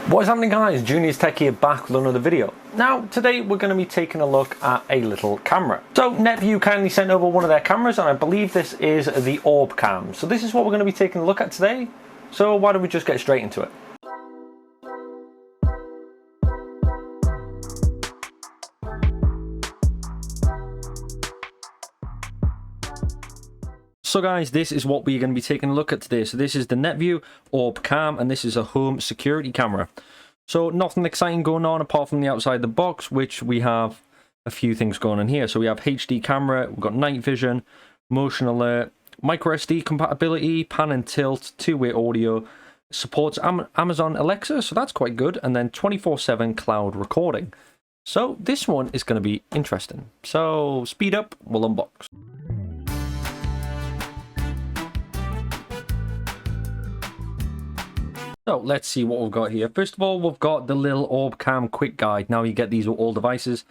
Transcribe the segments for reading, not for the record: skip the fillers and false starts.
What is happening, guys? Junior's Tech here, back with another video. Now, today we're going to be taking a look at a little camera. So, Netvue kindly sent over one of their cameras, and I believe this is the OrbCam. So this is what we're going to be taking a look at today. So why don't we just get straight into it? So guys, this is what we're going to be taking a look at today. So this is the Netvue OrbCam, and this is a home security camera. So nothing exciting going on apart from the outside the box, which we have a few things going on here. So we have HD camera, we've got night vision, motion alert, micro SD compatibility, pan and tilt, two-way audio, supports Amazon Alexa, so that's quite good, and then 24/7 cloud recording. So this one is going to be interesting. So speed up, we'll unbox. So let's see what we've got here. First of all, we've got the little OrbCam quick guide. Now you get these with all devices,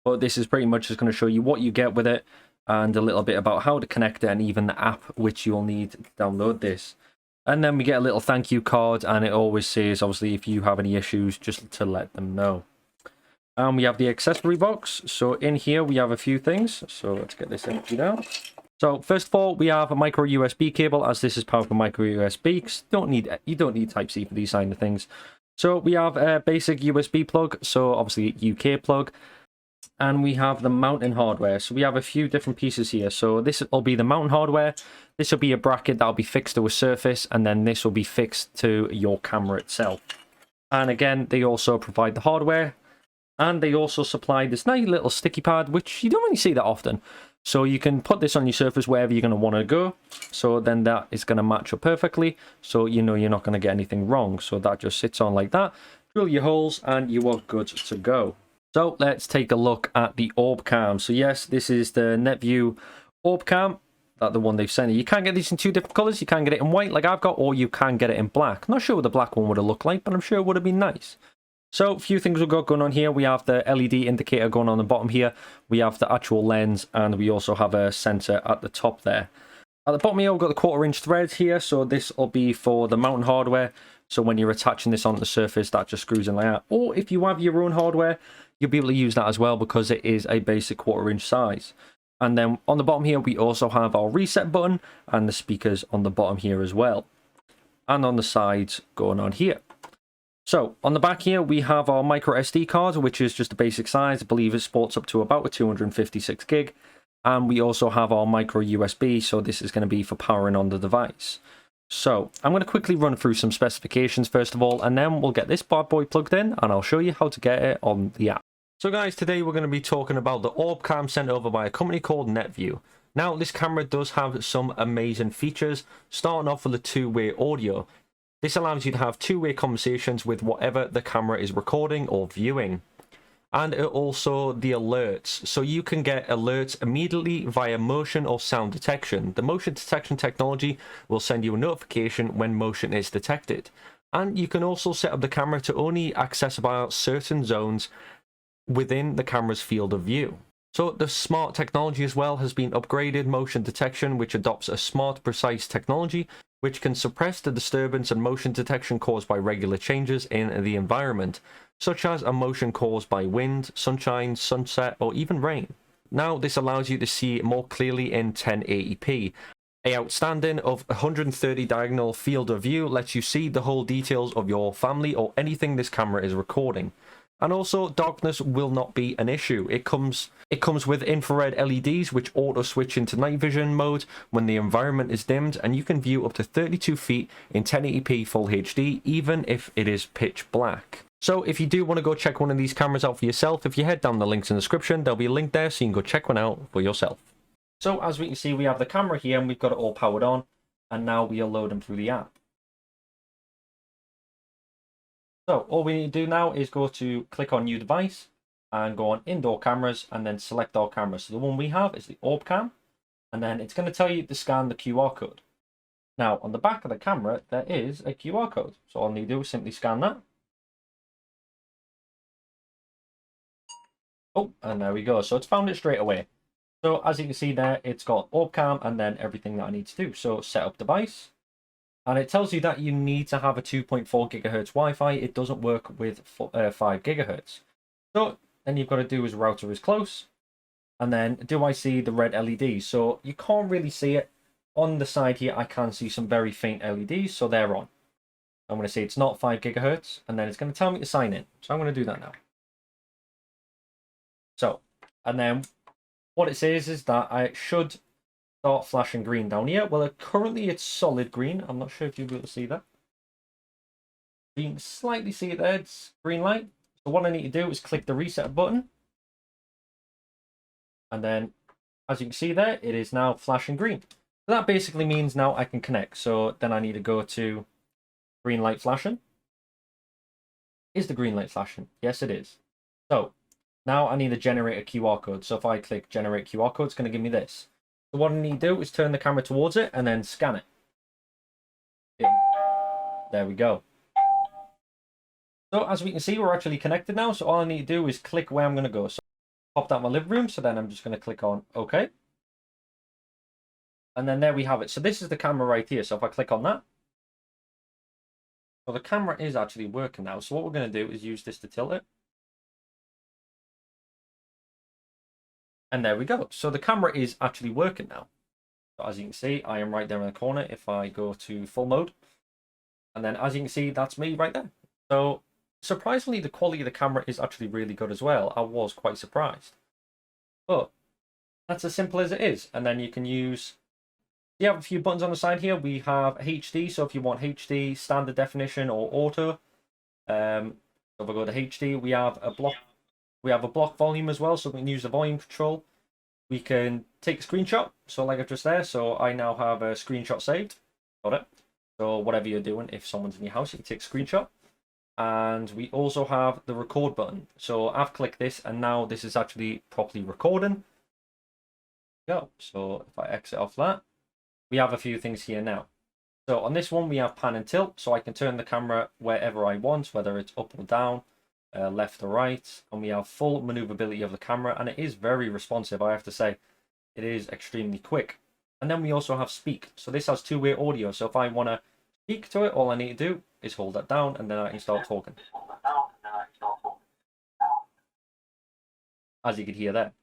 but this is pretty much just going to show you what you get with it and a little bit about how to connect it and even the app which you'll need to download this. And then we get a little thank you card, and it always says, obviously, if you have any issues, just to let them know. And we have the accessory box. So in here we have a few things. So let's get this emptied out. So first of all, we have a micro USB cable, as this is powered by micro USB. You don't need Type-C for these kind of things. So we have a basic USB plug, so obviously UK plug, and we have the mounting hardware. So we have a few different pieces here. So this will be the mounting hardware. This will be a bracket that will be fixed to a surface, and then this will be fixed to your camera itself. And again, they also provide the hardware, and they also supply this nice little sticky pad, which you don't really see that often. So you can put this on your surface wherever you're going to want to go. So then that is going to match up perfectly. So you know you're not going to get anything wrong. So that just sits on like that. Drill your holes and you are good to go. So let's take a look at the OrbCam. So yes, this is the Netvue OrbCam. That's the one they've sent you. You can get these in two different colors. You can get it in white like I've got, or you can get it in black. Not sure what the black one would have looked like, but I'm sure it would have been nice. So a few things we've got going on here. We have the LED indicator going on the bottom here. We have the actual lens, and we also have a sensor at the top there. At the bottom here, we've got the 1/4" threads here. So this will be for the mounting hardware. So when you're attaching this onto the surface, that just screws in like that. Or if you have your own hardware, you'll be able to use that as well, because it is a basic 1/4" size. And then on the bottom here, we also have our reset button and the speakers on the bottom here as well. And on the sides going on here. So, on the back here, we have our micro SD card, which is just a basic size. I believe it sports up to about a 256 gig. And we also have our micro USB, so this is going to be for powering on the device. So, I'm going to quickly run through some specifications first of all, and then we'll get this bad boy plugged in, and I'll show you how to get it on the app. So guys, today we're going to be talking about the OrbCam sent over by a company called Netvue. Now, this camera does have some amazing features, starting off with the two-way audio. This allows you to have two-way conversations with whatever the camera is recording or viewing. And also the alerts. So you can get alerts immediately via motion or sound detection. The motion detection technology will send you a notification when motion is detected. And you can also set up the camera to only access about certain zones within the camera's field of view. So the smart technology as well has been upgraded motion detection, which adopts a smart, precise technology which can suppress the disturbance and motion detection caused by regular changes in the environment, such as a motion caused by wind, sunshine, sunset, or even rain. Now, this allows you to see more clearly in 1080p. A outstanding of 130 diagonal field of view lets you see the whole details of your family or anything this camera is recording. And also, darkness will not be an issue. It comes with infrared LEDs, which auto switch into night vision mode when the environment is dimmed, and you can view up to 32 feet in 1080p full HD, even if it is pitch black. So if you do want to go check one of these cameras out for yourself, if you head down the links in the description, there'll be a link there so you can go check one out for yourself. So as we can see, we have the camera here and we've got it all powered on, and now we are loading through the app. So all we need to do now is go to click on new device and go on indoor cameras and then select our cameras. So the one we have is the OrbCam, and then it's going to tell you to scan the QR code. Now on the back of the camera there is a QR code. So all I need to do is simply scan that. Oh, and there we go. So it's found it straight away. So as you can see there, it's got OrbCam and then everything that I need to do. So set up device. And it tells you that you need to have a 2.4 gigahertz Wi-Fi. It doesn't work with 5 gigahertz. So then you've got to do is router is close. And then do I see the red LEDs? So you can't really see it. On the side here, I can see some very faint LEDs. So they're on. I'm going to say it's not 5 gigahertz. And then it's going to tell me to sign in. So I'm going to do that now. So, and then what it says is that I should start flashing green down here. Well, currently it's solid green. I'm not sure if you'll be able to see that. You can slightly see it there. It's green light. So what I need to do is click the reset button. And then, as you can see there, it is now flashing green. So that basically means now I can connect. So then I need to go to green light flashing. Is the green light flashing? Yes, it is. So now I need to generate a QR code. So if I click generate QR code, it's going to give me this. So what I need to do is turn the camera towards it and then scan it. There we go. So as we can see, we're actually connected now. So all I need to do is click where I'm going to go. So popped out my living room. So then I'm just going to click on OK. And then there we have it. So this is the camera right here. So if I click on that. So the camera is actually working now. So what we're going to do is use this to tilt it. And there we go. So the camera is actually working now. So as you can see, I am right there in the corner if I go to full mode. And then as you can see, that's me right there. So surprisingly, the quality of the camera is actually really good as well. I was quite surprised. But that's as simple as it is. And then you can use, you have a few buttons on the side here. We have HD. So if you want HD, standard definition or auto. So if I go to HD, we have a block. We have a block volume as well, so we can use the volume control. We can take a screenshot, so like I've just there. So I now have a screenshot saved. Got it. So whatever you're doing, if someone's in your house, you can take a screenshot. And we also have the record button. So I've clicked this, and now this is actually properly recording. Go. So if I exit off that, we have a few things here now. So on this one, we have pan and tilt, so I can turn the camera wherever I want, whether it's up or down. Left or right, and we have full maneuverability of the camera, and it is very responsive. I have to say, it is extremely quick. And then we also have speak. So this has two-way audio. So if I want to speak to it, all I need to do is hold that down, and then I can start talking. As you can hear there.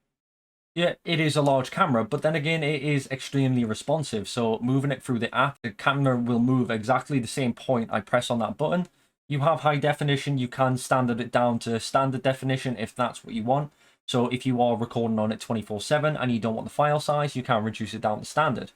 Yeah, it is a large camera, but then again, it is extremely responsive. So moving it through the app, the camera will move exactly the same point I press on that button. You have high definition, you can standard it down to standard definition if that's what you want. So if you are recording on it 24/7 and you don't want the file size, you can reduce it down to standard.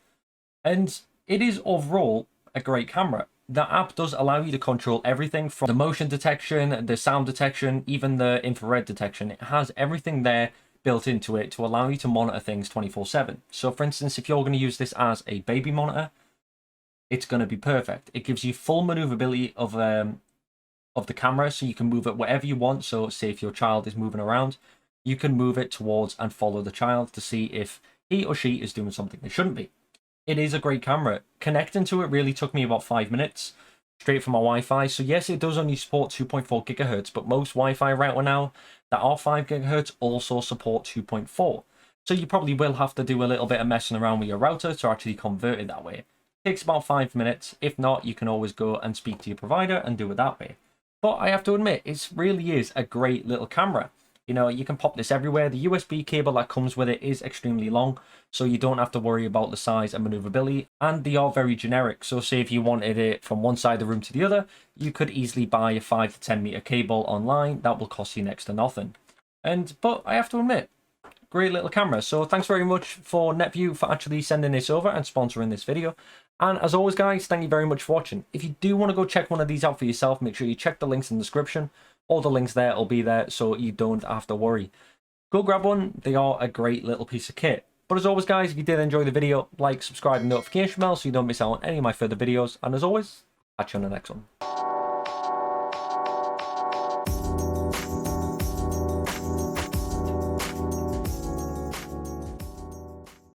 And it is overall a great camera. The app does allow you to control everything from the motion detection, the sound detection, even the infrared detection. It has everything there built into it to allow you to monitor things 24/7. So for instance, if you're going to use this as a baby monitor, it's going to be perfect. It gives you full maneuverability of the camera, so you can move it wherever you want. So say if your child is moving around, you can move it towards and follow the child to see if he or she is doing something they shouldn't be. It is a great camera. Connecting to it really took me about 5 minutes straight from my Wi-Fi. So yes, it does only support 2.4 gigahertz, but most Wi-Fi router now that are 5 gigahertz also support 2.4. So you probably will have to do a little bit of messing around with your router to actually convert it that way. It takes about 5 minutes. If not, you can always go and speak to your provider and do it that way. But I have to admit, it really is a great little camera. You know, you can pop this everywhere. The USB cable that comes with it is extremely long, so you don't have to worry about the size and maneuverability. And they are very generic. So say if you wanted it from one side of the room to the other, you could easily buy a 5 to 10 meter cable online. That will cost you next to nothing. But I have to admit, great little camera. So thanks very much for Netvue for actually sending this over and sponsoring this video. And as always, guys, thank you very much for watching. If you do want to go check one of these out for yourself, make sure you check the links in the description. All the links there will be there, so you don't have to worry. Go grab one. They are a great little piece of kit. But as always, guys, if you did enjoy the video, like, subscribe, and notification bell so you don't miss out on any of my further videos. And as always, catch you on the next one.